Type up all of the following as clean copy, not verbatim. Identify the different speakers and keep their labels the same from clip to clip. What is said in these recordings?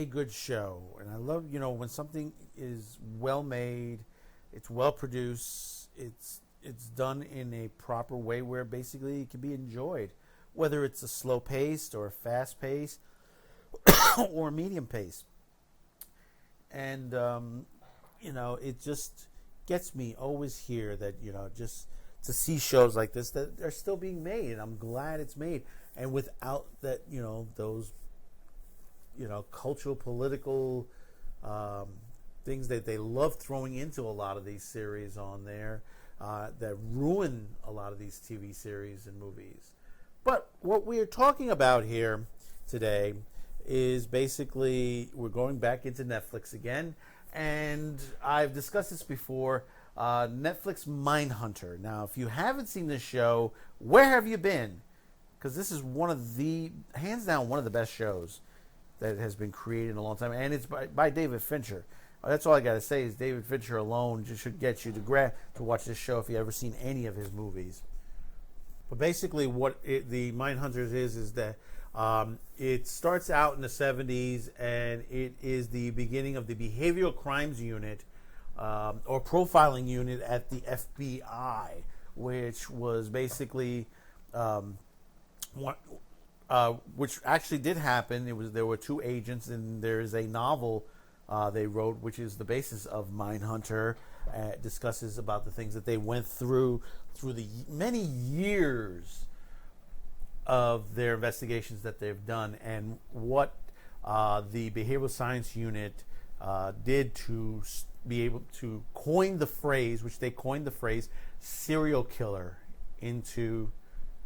Speaker 1: good show. And I love, when something is well made, it's well produced, it's done in a proper way where basically it can be enjoyed, whether it's a slow paced or a fast paced or a medium pace. And it just gets me always here that just to see shows like this that are still being made, and I'm glad it's made, and without that those cultural, political things that they love throwing into a lot of these series on there that ruin a lot of these TV series and movies. But what we're talking about here today is basically we're going back into Netflix again, and I've discussed this before. Netflix Mindhunter. Now, if you haven't seen this show, where have you been? Because this is hands down, one of the best shows that has been created in a long time, and it's by David Fincher. That's all I got to say is David Fincher alone just should get you to watch this show if you've ever seen any of his movies. But basically what the Mindhunters is that it starts out in the 70s, and it is the beginning of the Behavioral Crimes Unit or Profiling Unit at the FBI, which was basically which actually did happen. There were two agents, and there is a novel they wrote, which is the basis of Mindhunter. Discusses about the things that they went through the many years of their investigations that they've done, and what the behavioral science unit did to be able to coin the phrase, which they coined the phrase serial killer into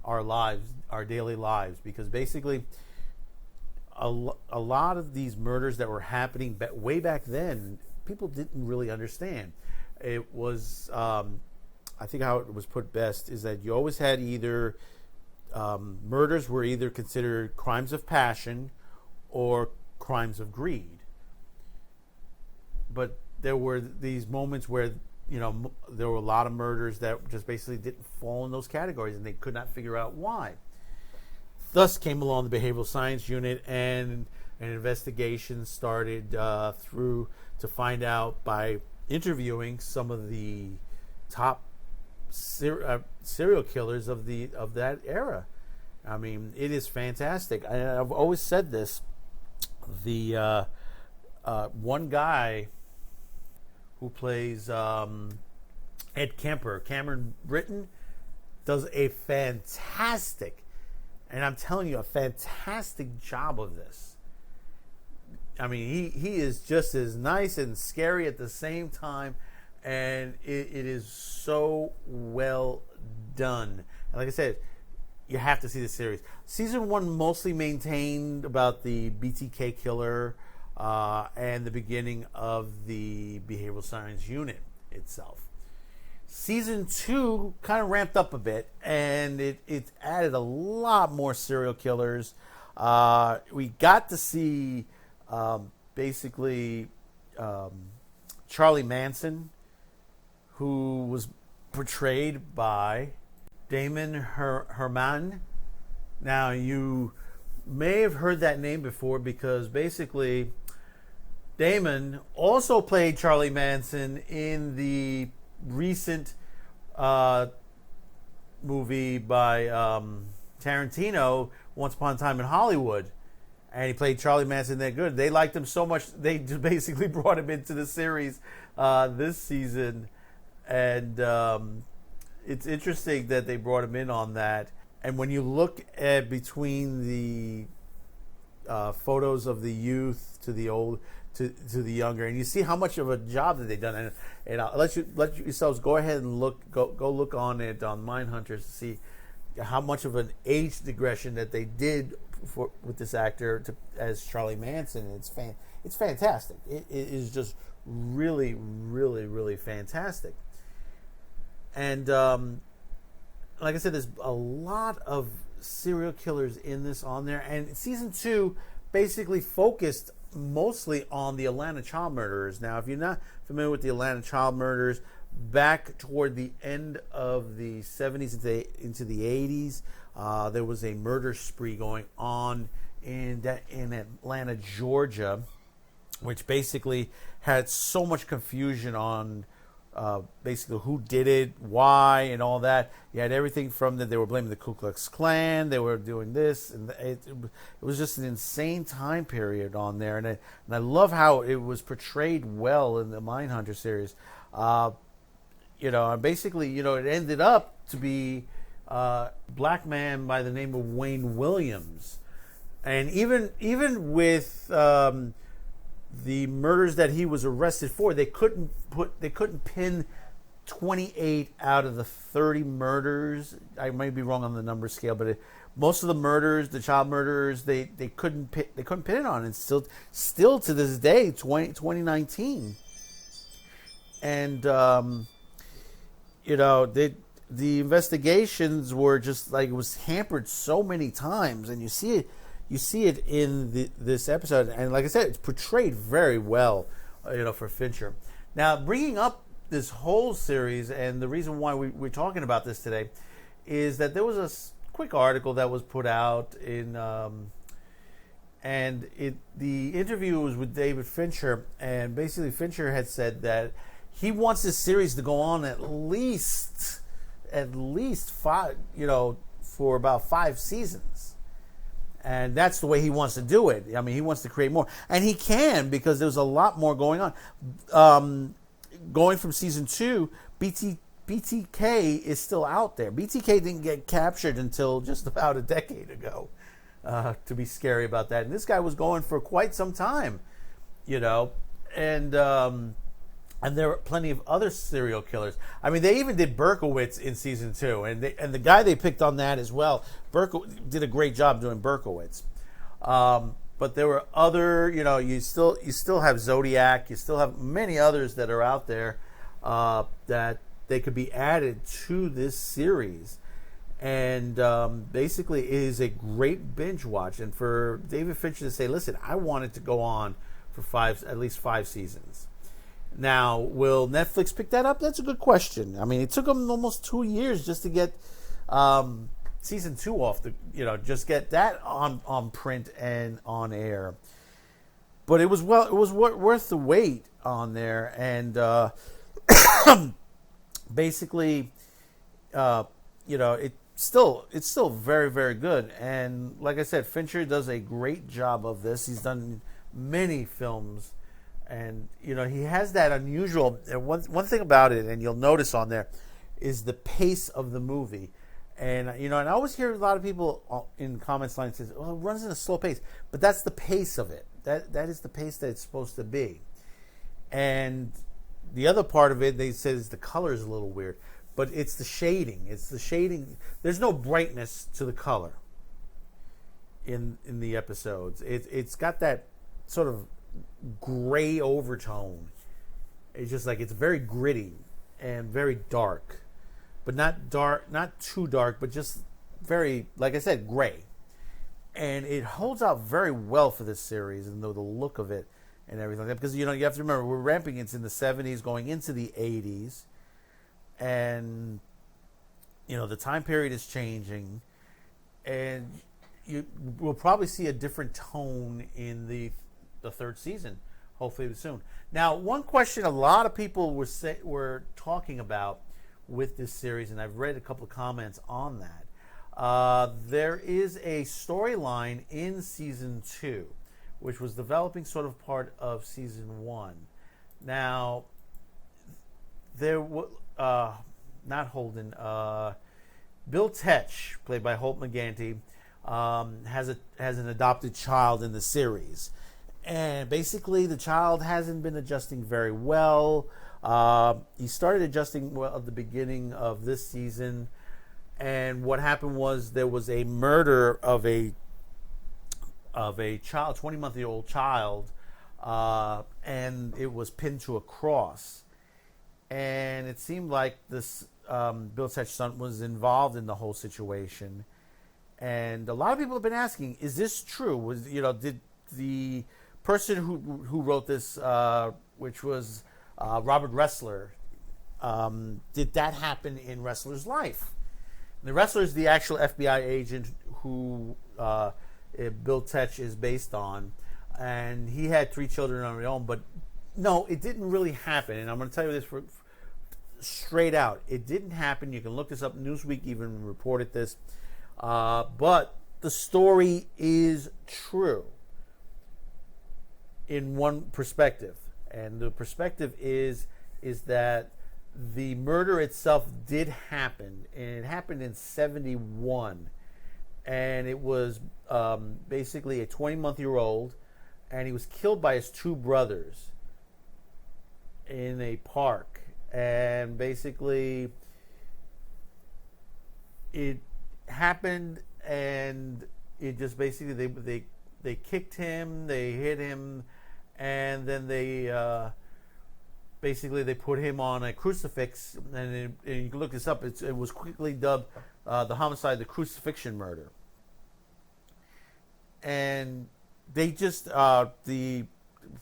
Speaker 1: our lives, our daily lives, because basically a lot of these murders that were happening way back then, people didn't really understand. It was, I think how it was put best is that you always had either murders were either considered crimes of passion or crimes of greed. But there were these moments where there were a lot of murders that just basically didn't fall in those categories, and they could not figure out why. Thus came along the Behavioral Science Unit, and an investigation started through to find out by interviewing some of the top serial killers of that era. I mean, it is fantastic. I've always said this. The one guy who plays Ed Kemper, Cameron Britton, does a fantastic, and I'm telling you, a fantastic job of this. I mean, he is just as nice and scary at the same time, and it is so well done. And like I said, you have to see the series. Season 1 mostly maintained about the BTK killer and the beginning of the Behavioral Science Unit itself. Season 2 kind of ramped up a bit, and it added a lot more serial killers. We got to see basically Charlie Manson, who was portrayed by Damon Herman. Now, you may have heard that name before, because basically Damon also played Charlie Manson in the recent movie by Tarantino, Once Upon a Time in Hollywood. And he played Charlie Manson that good. They liked him so much, they just basically brought him into the series this season. And it's interesting that they brought him in on that. And when you look at between the photos of the youth to the old, to the younger, and you see how much of a job that they've done, and I'll let yourselves go ahead and go look on it on Mindhunters to see how much of an age digression that they did with this actor as Charlie Manson. It's fantastic. It is just really, really, really fantastic. And like I said, there's a lot of serial killers in this on there, and season 2 basically focused mostly on the Atlanta child murderers. Now, if you're not familiar with the Atlanta child murderers, back toward the end of the 70s into the 80s, there was a murder spree going on in Atlanta, Georgia, which basically had so much confusion on basically who did it, why, and all that. You had everything from that they were blaming the Ku Klux Klan, they were doing this, and it was just an insane time period on there. And I love how it was portrayed well in the Mindhunter series. And basically, it ended up to be a black man by the name of Wayne Williams. And even with the murders that he was arrested for, they couldn't pin 28 out of the 30 murders. I might be wrong on the number scale, but most of the murders, the child murderers, they couldn't pin it on. And still to this day, 2019. And the investigations were just like, it was hampered so many times, and you see it in this episode, and like I said, it's portrayed very well, for Fincher. Now, bringing up this whole series, and the reason why we're talking about this today, is that there was a quick article that was put out in, the interview was with David Fincher, and basically Fincher had said that he wants this series to go on at least 5, for about 5 seasons. And that's the way he wants to do it. I mean, he wants to create more. And he can, because there's a lot more going on. Going from season 2, BTK is still out there. BTK didn't get captured until just about a decade ago, to be scary about that. And this guy was going for quite some time, and there are plenty of other serial killers. I mean, they even did Berkowitz in season 2, and the guy they picked on that as well, did a great job doing Berkowitz. But there were other, you still have Zodiac, you still have many others that are out there that they could be added to this series. And basically, it is a great binge watch. And for David Fincher to say, listen, I want it to go on for at least 5 seasons. Now, will Netflix pick that up? That's a good question. I mean, it took them almost 2 years just to get season 2 off just get that on print and on air. But it was worth the wait on there, and basically, it's still very, very good. And like I said, Fincher does a great job of this. He's done many films. And, he has that unusual, and one thing about it, and you'll notice on there, is the pace of the movie. And, and I always hear a lot of people in comments line says, well, it runs in a slow pace. But that's the pace of it. That is the pace that it's supposed to be. And the other part of it, they said, is the color is a little weird. But it's the shading. There's no brightness to the color in the episodes. It's got that sort of gray overtone. It's just like, it's very gritty and very dark, but not too dark, but just very, like I said, gray. And it holds out very well for this series, and the look of it and everything like that, because you have to remember, we're ramping into the 70s going into the 80s, and the time period is changing, and we'll probably see a different tone in the 3rd season, hopefully soon. Now, one question a lot of people were talking about with this series, and I've read a couple of comments on that. There is a storyline in season 2, which was developing sort of part of season 1. Now, there was not Holden. Bill Tetch, played by Holt McGanty, has an adopted child in the series. And basically, the child hasn't been adjusting very well. He started adjusting well at the beginning of this season. And what happened was there was a murder of a child, 20-month-old child, and it was pinned to a cross. And it seemed like this Bill Tetch's son was involved in the whole situation. And a lot of people have been asking, is this true? Did the person who wrote this, which was Robert Ressler, did that happen in Ressler's life? And the Ressler is the actual FBI agent who Bill Tetch is based on. and he had 3 children on his own. But no, it didn't really happen. And I'm going to tell you this straight out. It didn't happen. You can look this up. Newsweek even reported this. But the story is true in one perspective. And the perspective is that the murder itself did happen. And it happened in 1971. And it was basically a 20-month-old. And he was killed by his 2 brothers in a park. And basically, it happened, and it just basically they kicked him, they hit him, and then they basically they put him on a crucifix. And you can look this up. It was quickly dubbed the homicide, the crucifixion murder. And they just the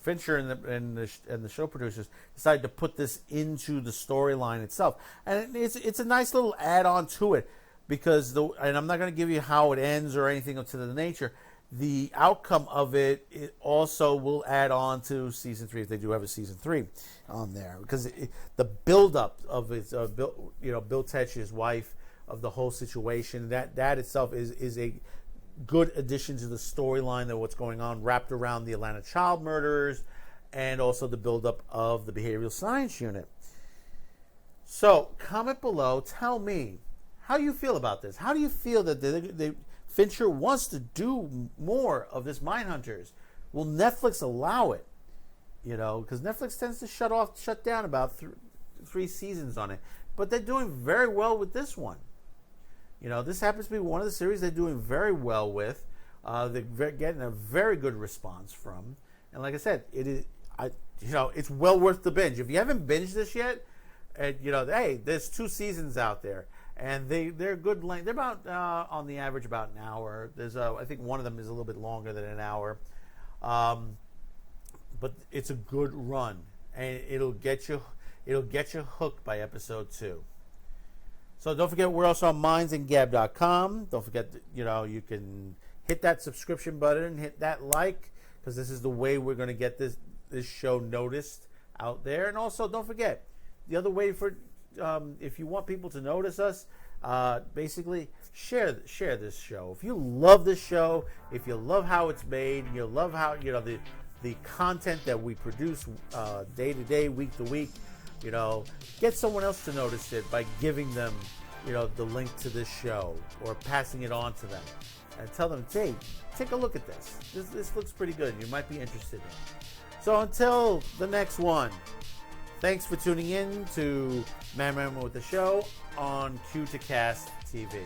Speaker 1: Fincher and the show producers decided to put this into the storyline itself, and it's a nice little add-on to it, because and I'm not going to give you how it ends or anything to the nature. The outcome of it also will add on to season 3 if they do have a season 3 on there, because the build-up of it, Bill Tetch, his wife, of the whole situation, that itself is a good addition to the storyline of what's going on, wrapped around the Atlanta child murders and also the buildup of the behavioral science unit. So, comment below. Tell me how you feel about this. How do you feel that Fincher wants to do more of this Mindhunters? Will Netflix allow it? Because Netflix tends to shut down about 3 seasons on it. But they're doing very well with this one. This happens to be one of the series they're doing very well with. They're getting a very good response from. And like I said, it's well worth the binge. If you haven't binged this yet, hey, there's 2 seasons out there. And they're good length. They're about, on the average, about an hour. I think one of them is a little bit longer than an hour. But it's a good run. And it'll get you hooked by episode 2. So don't forget, we're also on mindsandgab.com. Don't forget, you can hit that subscription button, hit that like, because this is the way we're going to get this show noticed out there. And also, don't forget, the other way for if you want people to notice us, basically share this show. If you love this show, if you love how it's made, you love how the content that we produce day to day, week to week. Get someone else to notice it by giving them, the link to this show or passing it on to them, and tell them, hey, take a look at this. This looks pretty good. You might be interested in it. So until the next one, thanks for tuning in to Man with the Show on Q to Cast TV.